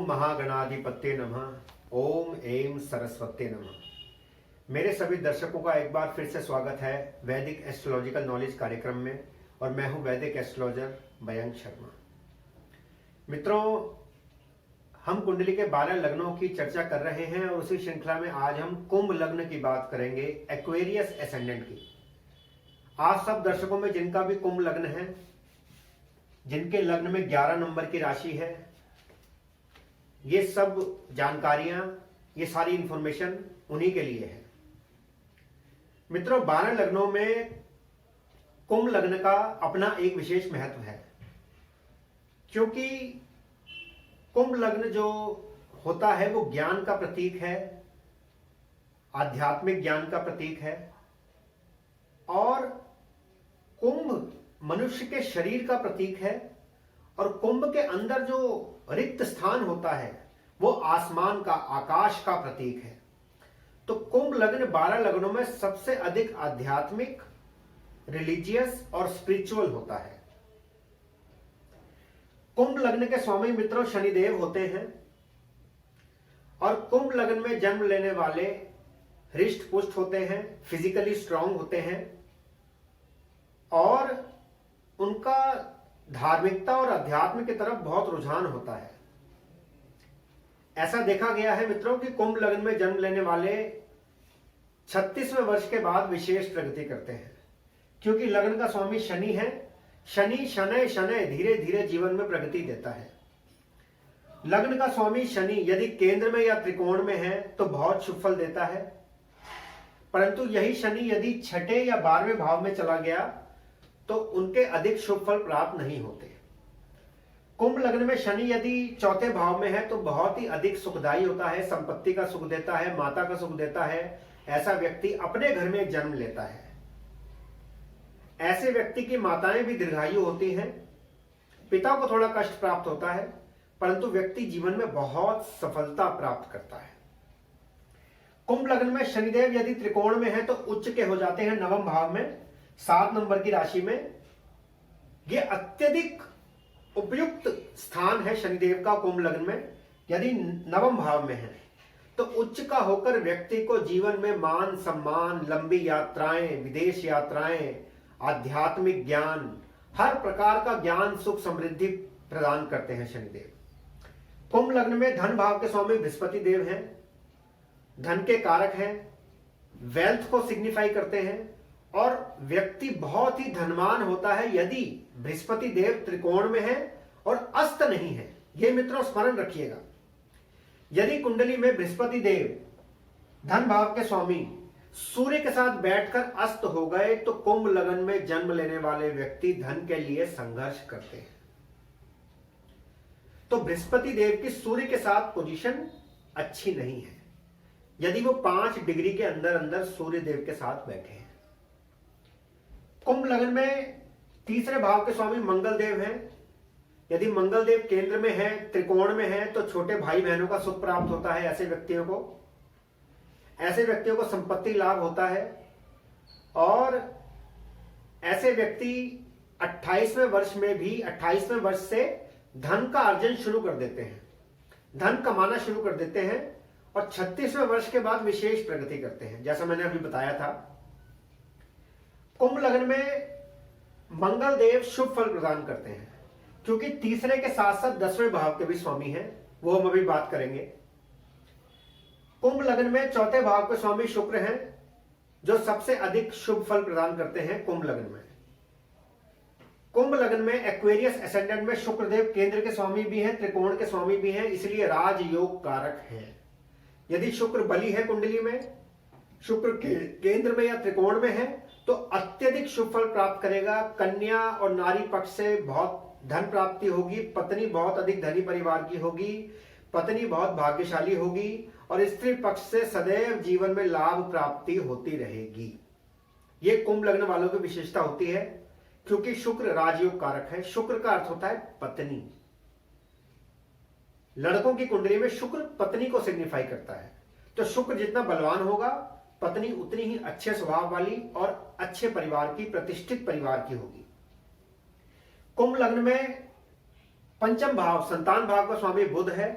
महागणाधिपत्ये नमः। ओम ऐं सरस्वते नमः। मेरे सभी दर्शकों का एक बार फिर से स्वागत है वैदिक एस्ट्रोलॉजिकल नॉलेज कार्यक्रम में, और मैं हूं वैदिक एस्ट्रोलॉजर मयंक शर्मा। मित्रों, हम कुंडली के 12 लग्नों की चर्चा कर रहे हैं और उसी श्रृंखला में आज हम कुंभ लग्न की बात करेंगे, एक्वेरियस एसेंडेंट की। आज सब दर्शकों में जिनका भी कुंभ लग्न है, जिनके लग्न में 11 नंबर की राशि है, ये सब जानकारियां, ये सारी इंफॉर्मेशन उन्हीं के लिए है। मित्रों, 12 लग्नों में कुंभ लग्न का अपना एक विशेष महत्व है, क्योंकि कुंभ लग्न जो होता है वो ज्ञान का प्रतीक है, आध्यात्मिक ज्ञान का प्रतीक है, और कुंभ मनुष्य के शरीर का प्रतीक है, और कुंभ के अंदर जो रिक्त स्थान होता है वो आसमान का, आकाश का प्रतीक है। तो कुंभ लग्न 12 लग्नों में सबसे अधिक आध्यात्मिक, रिलीजियस और स्पिरिचुअल होता है। कुंभ लग्न के स्वामी मित्रों शनिदेव होते हैं, और कुंभ लग्न में जन्म लेने वाले हृष्ट पुष्ट होते हैं, फिजिकली स्ट्रांग होते हैं, और उनका धार्मिकता और अध्यात्म की तरफ बहुत रुझान होता है। ऐसा देखा गया है मित्रों कि कुंभ लग्न में जन्म लेने वाले 36वें वर्ष के बाद विशेष प्रगति करते हैं, क्योंकि लग्न का स्वामी शनि है। शनि शनय शनय धीरे धीरे जीवन में प्रगति देता है। लग्न का स्वामी शनि यदि केंद्र में या त्रिकोण में है तो बहुत शुभ फल देता है, परंतु यही शनि यदि छठे या 12वें भाव में चला गया तो उनके अधिक शुभ फल प्राप्त नहीं होते। कुंभ लग्न में शनि यदि चौथे भाव में है तो बहुत ही अधिक सुखदायी होता है, संपत्ति का सुख देता है, माता का सुख देता है। ऐसा व्यक्ति अपने घर में जन्म लेता है। ऐसे व्यक्ति की माताएं भी दीर्घायु होती हैं। पिता को थोड़ा कष्ट प्राप्त होता है, परंतु व्यक्ति जीवन में बहुत सफलता प्राप्त करता है। कुंभ लग्न में शनिदेव यदि त्रिकोण में है तो उच्च के हो जाते हैं 9वें भाव में, 7 नंबर की राशि में। यह अत्यधिक उपयुक्त स्थान है शनिदेव का कुंभ लग्न में। यदि 9वें भाव में है तो उच्च का होकर व्यक्ति को जीवन में मान सम्मान, लंबी यात्राएं, विदेश यात्राएं, आध्यात्मिक ज्ञान, हर प्रकार का ज्ञान, सुख, समृद्धि प्रदान करते हैं शनिदेव। कुंभ लग्न में धन भाव के स्वामी बृहस्पति देव हैं, धन के कारक हैं, वेल्थ को सिग्निफाई करते हैं, और व्यक्ति बहुत ही धनवान होता है यदि बृहस्पति देव त्रिकोण में है और अस्त नहीं है। यह मित्रों स्मरण रखिएगा, यदि कुंडली में बृहस्पति देव धन भाव के स्वामी सूर्य के साथ बैठकर अस्त हो गए तो कुंभ लग्न में जन्म लेने वाले व्यक्ति धन के लिए संघर्ष करते हैं। तो बृहस्पति देव की सूर्य के साथ पोजीशन अच्छी नहीं है यदि वो 5 डिग्री के अंदर अंदर सूर्य देव के साथ बैठे हैं। कुंभ लग्न में तीसरे भाव के स्वामी मंगल देव हैं। यदि मंगल देव केंद्र में है, त्रिकोण में है, तो छोटे भाई बहनों का सुख प्राप्त होता है। ऐसे व्यक्तियों को संपत्ति लाभ होता है, और ऐसे व्यक्ति 28वें वर्ष में भी 28वें वर्ष से धन का अर्जन शुरू कर देते हैं, धन कमाना शुरू कर देते हैं, और 36वें वर्ष के बाद विशेष प्रगति करते हैं, जैसा मैंने अभी बताया था। कुंभ लग्न में मंगल देव शुभ फल प्रदान करते हैं, क्योंकि तीसरे के साथ साथ 10वें भाव के भी स्वामी हैं, वो हम अभी बात करेंगे। कुंभ लग्न में चौथे भाव के स्वामी शुक्र हैं, जो सबसे अधिक शुभ फल प्रदान करते हैं कुंभ लग्न में। कुंभ लग्न में एक्वेरियस एसेंडेंट में शुक्रदेव केंद्र के स्वामी भी हैं, त्रिकोण के स्वामी भी हैं, इसलिए राजयोग कारक हैं। यदि शुक्र बली है कुंडली में, शुक्र केंद्र में या त्रिकोण में है, तो अत्यधिक शुभ फल प्राप्त करेगा। कन्या और नारी पक्ष से बहुत धन प्राप्ति होगी, पत्नी बहुत अधिक धनी परिवार की होगी, पत्नी बहुत भाग्यशाली होगी, और स्त्री पक्ष से सदैव जीवन में लाभ प्राप्ति होती रहेगी। यह कुंभ लग्न वालों की विशेषता होती है, क्योंकि शुक्र राजयोग कारक है। शुक्र का अर्थ होता है पत्नी। लड़कों की कुंडली में शुक्र पत्नी को सिग्निफाई करता है। तो शुक्र जितना बलवान होगा, पत्नी उतनी ही अच्छे स्वभाव वाली और अच्छे परिवार की, प्रतिष्ठित परिवार की होगी। कुंभ लग्न में पंचम भाव, संतान भाव का स्वामी बुध है।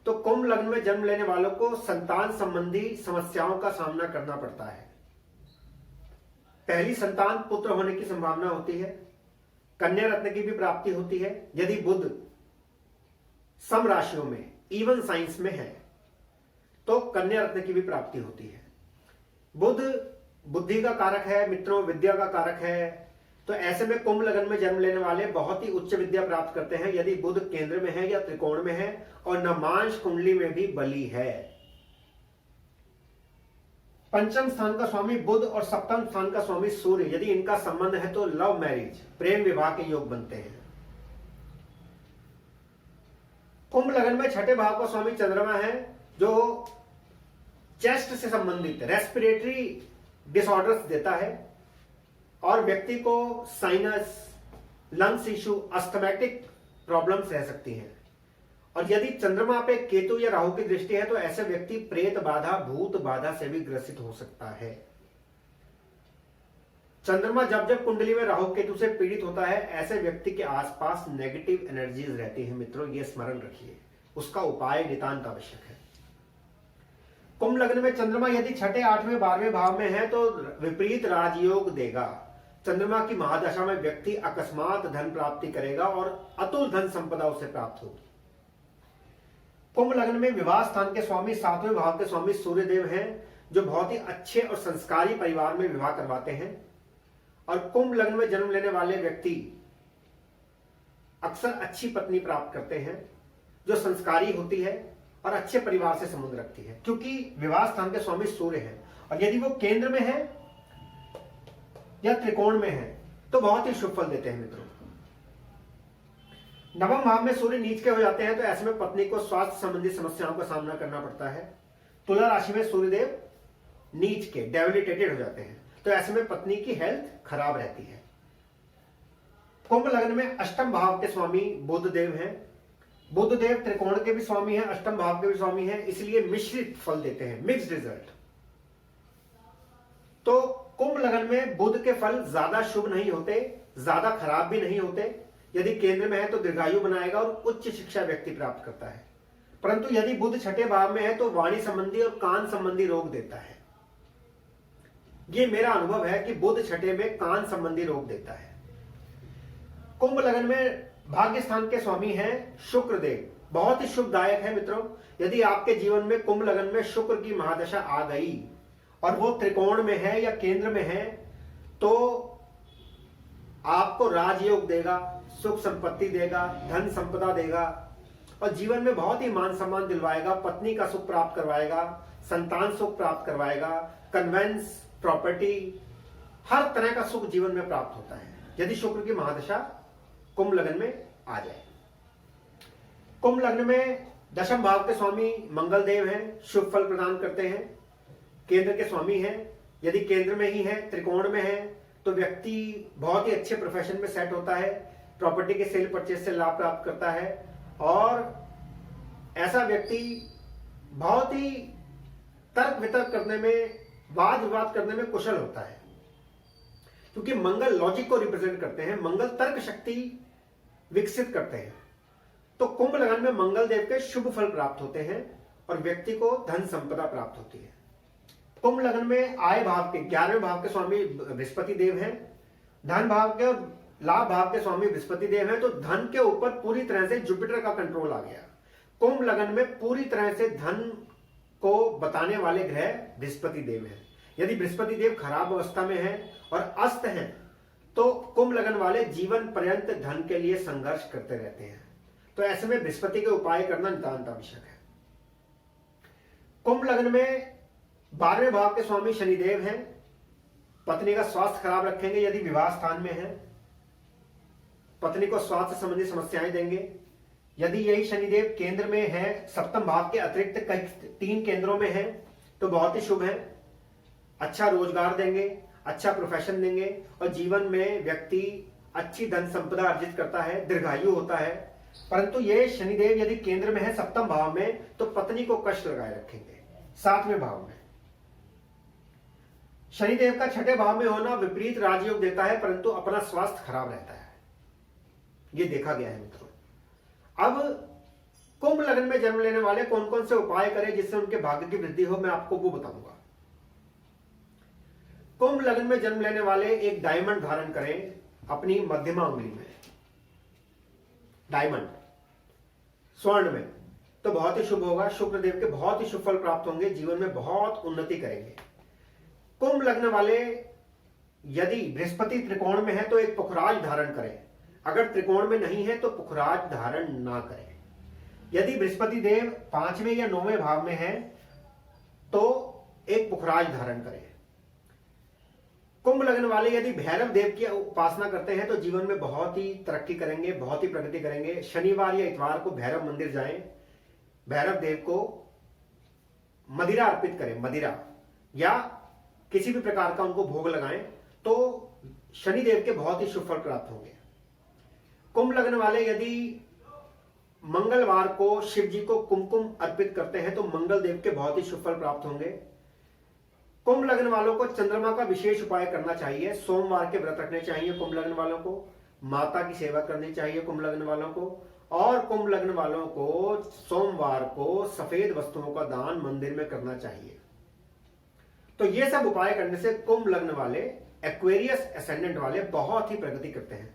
तो कुंभ लग्न में जन्म लेने वालों को संतान संबंधी समस्याओं का सामना करना पड़ता है। पहली संतान पुत्र होने की संभावना होती है। कन्या रत्न की भी प्राप्ति होती है यदि बुध सम राशियों में इवन साइंस में है, तो कन्या रत्न की भी प्राप्ति होती है। बुध बुद्धि का कारक है मित्रों, विद्या का कारक है। तो ऐसे में कुंभ लग्न में जन्म लेने वाले बहुत ही उच्च विद्या प्राप्त करते हैं यदि बुध केंद्र में है या त्रिकोण में है और नमांश कुंडली में भी बली है। पंचम स्थान का स्वामी बुध और सप्तम स्थान का स्वामी सूर्य यदि इनका संबंध है तो लव मैरिज, प्रेम विवाह के योग बनते हैं। कुंभ लग्न में छठे भाव का स्वामी चंद्रमा है जो चेस्ट से संबंधित रेस्पिरेटरी डिसऑर्डर्स देता है और व्यक्ति को sinus, lungs issue, asthmatic problems रह सकती हैं। और यदि चंद्रमा पे केतु या राहु की दृष्टि है तो ऐसे व्यक्ति प्रेत बाधा, भूत बाधा से भी ग्रसित हो सकता है। चंद्रमा जब जब कुंडली में राहु केतु से पीड़ित होता है ऐसे व्यक्ति के आसपास नेगेटिव एनर्जीज रहती है मित्रों, ये स्मरण रखिए। उसका उपाय नितांत आवश्यक है। कुंभ लग्न में चंद्रमा यदि छठे, आठवें, 12वें भाव में है तो विपरीत राजयोग देगा। चंद्रमा की महादशा में व्यक्ति अकस्मात धन प्राप्ति करेगा और अतुल धन संपदा उसे प्राप्त होगी। कुंभ लग्न में विवाह स्थान के स्वामी 7वें भाव के स्वामी सूर्यदेव हैं जो बहुत ही अच्छे और संस्कारी परिवार में विवाह करवाते हैं। और कुंभ लग्न में जन्म लेने वाले व्यक्ति अक्सर अच्छी पत्नी प्राप्त करते हैं जो संस्कारी होती है और अच्छे परिवार से संबंध रखती है, क्योंकि विवाह स्थान के स्वामी सूर्य है। और यदि वो केंद्र में है या त्रिकोण में है तो बहुत ही शुभ फल देते हैं मित्रों। नवम भाव में सूर्य नीच के हो जाते हैं तो ऐसे में पत्नी को स्वास्थ्य संबंधी समस्याओं का सामना करना पड़ता है। तुला राशि में सूर्यदेव नीच के डेबिलिटेटेड हो जाते हैं तो ऐसे में पत्नी की हेल्थ खराब रहती है। कुंभ लग्न में अष्टम भाव के स्वामी बुधदेव हैं। बुधदेव त्रिकोण के भी स्वामी हैं, अष्टम भाव के भी स्वामी हैं, इसलिए मिश्रित फल देते हैं, मिक्स्ड रिजल्ट। तो कुंभ लग्न में बुध के फल ज्यादा शुभ नहीं होते, ज्यादा खराब भी नहीं होते। यदि केंद्र में है तो दीर्घायु बनाएगा और उच्च शिक्षा व्यक्ति प्राप्त करता है। परंतु यदि बुध छठे भाव में है तो वाणी संबंधी और कान संबंधी रोग देता है। यह मेरा अनुभव है कि बुध छठे में कान संबंधी रोग देता है। कुंभ लग्न में भाग्य स्थान के स्वामी हैं शुक्रदेव, बहुत ही शुभदायक है मित्रों। यदि आपके जीवन में कुंभ लग्न में शुक्र की महादशा आ गई और वो त्रिकोण में है या केंद्र में है तो आपको राजयोग देगा, सुख संपत्ति देगा, धन संपदा देगा और जीवन में बहुत ही मान सम्मान दिलवाएगा, पत्नी का सुख प्राप्त करवाएगा, संतान सुख प्राप्त करवाएगा, कन्वेंस, प्रॉपर्टी, हर तरह का सुख जीवन में प्राप्त होता है यदि शुक्र की महादशा कुंभ लग्न में आ जाए। कुंभ लग्न में दशम भाव के स्वामी मंगल देव हैं, शुभ फल प्रदान करते हैं, केंद्र के स्वामी हैं। यदि केंद्र में ही है, त्रिकोण में है तो व्यक्ति बहुत ही अच्छे प्रोफेशन में सेट होता है, प्रॉपर्टी के सेल परचेज से लाभ प्राप्त करता है और ऐसा व्यक्ति बहुत ही तर्क वितर्क करने में, वाद विवाद करने में कुशल होता है, क्योंकि मंगल लॉजिक को रिप्रेजेंट करते हैं, मंगल तर्क शक्ति विकसित करते हैं। तो कुंभ लग्न में मंगल देव के शुभ फल प्राप्त होते हैं और व्यक्ति को धन संपदा प्राप्त होती है। कुंभ लग्न में आय भाव के 11वें भाव के स्वामी बृहस्पति देव हैं, धन भाव के और लाभ भाव के स्वामी बृहस्पति देव हैं, तो धन के ऊपर पूरी तरह से जुपिटर का कंट्रोल आ गया। कुंभ लग्न में पूरी तरह से धन को बताने वाले ग्रह बृहस्पति देव हैं। यदि बृहस्पति देव खराब अवस्था में है और अस्त हैं तो कुंभ लग्न वाले जीवन पर्यंत धन के लिए संघर्ष करते रहते हैं। तो ऐसे में बृहस्पति के उपाय करना नितांत आवश्यक है। कुंभ लग्न में 12वें भाव के स्वामी शनिदेव हैं, पत्नी का स्वास्थ्य खराब रखेंगे यदि विवाह स्थान में है, पत्नी को स्वास्थ्य संबंधी समस्याएं देंगे। यदि यही शनिदेव केंद्र में है, सप्तम भाव के अतिरिक्त कई 3 केंद्रों में है तो बहुत ही शुभ है, अच्छा रोजगार देंगे, अच्छा प्रोफेशन देंगे और जीवन में व्यक्ति अच्छी धन संपदा अर्जित करता है, दीर्घायु होता है। परंतु ये शनिदेव यदि केंद्र में है सप्तम भाव में तो पत्नी को कष्ट लगाए रखेंगे। 7वें भाव में शनिदेव का छठे भाव में होना विपरीत राजयोग देता है, परंतु अपना स्वास्थ्य खराब रहता है, ये देखा गया है मित्रों। अब कुंभ लग्न में जन्म लेने वाले कौन कौन से उपाय करें जिससे उनके भाग्य की वृद्धि हो, मैं आपको वो बताऊंगा। कुंभ लग्न में जन्म लेने वाले एक डायमंड धारण करें अपनी मध्यमा उंगली में, डायमंड स्वर्ण में, तो बहुत ही शुभ होगा। शुक्र देव के बहुत ही शुभ फल प्राप्त होंगे, जीवन में बहुत उन्नति करेंगे। कुंभ लग्न वाले यदि बृहस्पति त्रिकोण में है तो एक पुखराज धारण करें, अगर त्रिकोण में नहीं है तो पुखराज धारण ना करें। यदि बृहस्पति देव 5वें या 9वें भाव में है तो एक पुखराज धारण करें। कुंभ लग्न वाले यदि भैरव देव की उपासना करते हैं तो जीवन में बहुत ही तरक्की करेंगे, बहुत ही प्रगति करेंगे। शनिवार या इतवार को भैरव मंदिर जाएं, भैरव देव को मदिरा अर्पित करें, मदिरा या किसी भी प्रकार का उनको भोग लगाएं तो शनिदेव के बहुत ही शुभ फल प्राप्त होंगे। कुंभ लग्न वाले यदि मंगलवार को शिव जी को कुमकुम अर्पित करते हैं तो मंगल देव के बहुत ही शुभ फल प्राप्त होंगे। कुंभ लग्न वालों को चंद्रमा का विशेष उपाय करना चाहिए, सोमवार के व्रत रखने चाहिए कुंभ लग्न वालों को, माता की सेवा करनी चाहिए कुंभ लग्न वालों को, और कुंभ लग्न वालों को सोमवार को सफेद वस्तुओं का दान मंदिर में करना चाहिए। तो ये सब उपाय करने से कुंभ लग्न वाले, एक्वेरियस एसेंडेंट वाले बहुत ही प्रगति करते हैं।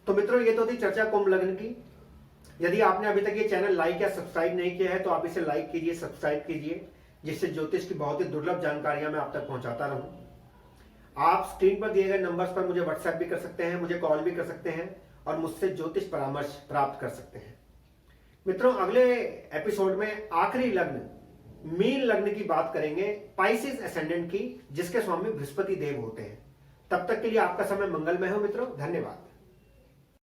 तो मित्रों, ये तो थी चर्चा कुंभ लग्न की। यदि आपने अभी तक ये चैनल लाइक या सब्सक्राइब नहीं किया है तो आप इसे लाइक कीजिए, सब्सक्राइब कीजिए, जिससे ज्योतिष की बहुत ही दुर्लभ जानकारियां मैं आप तक पहुंचाता रहूं। आप स्क्रीन पर दिए गए नंबर्स पर मुझे व्हाट्सएप भी कर सकते हैं, मुझे कॉल भी कर सकते हैं और मुझसे ज्योतिष परामर्श प्राप्त कर सकते हैं। मित्रों, अगले एपिसोड में आखिरी लग्न मीन लग्न की बात करेंगे, पाइसेस एसेंडेंट की, जिसके स्वामी बृहस्पति देव होते हैं। तब तक के लिए आपका समय मंगलमय हो मित्रों, धन्यवाद।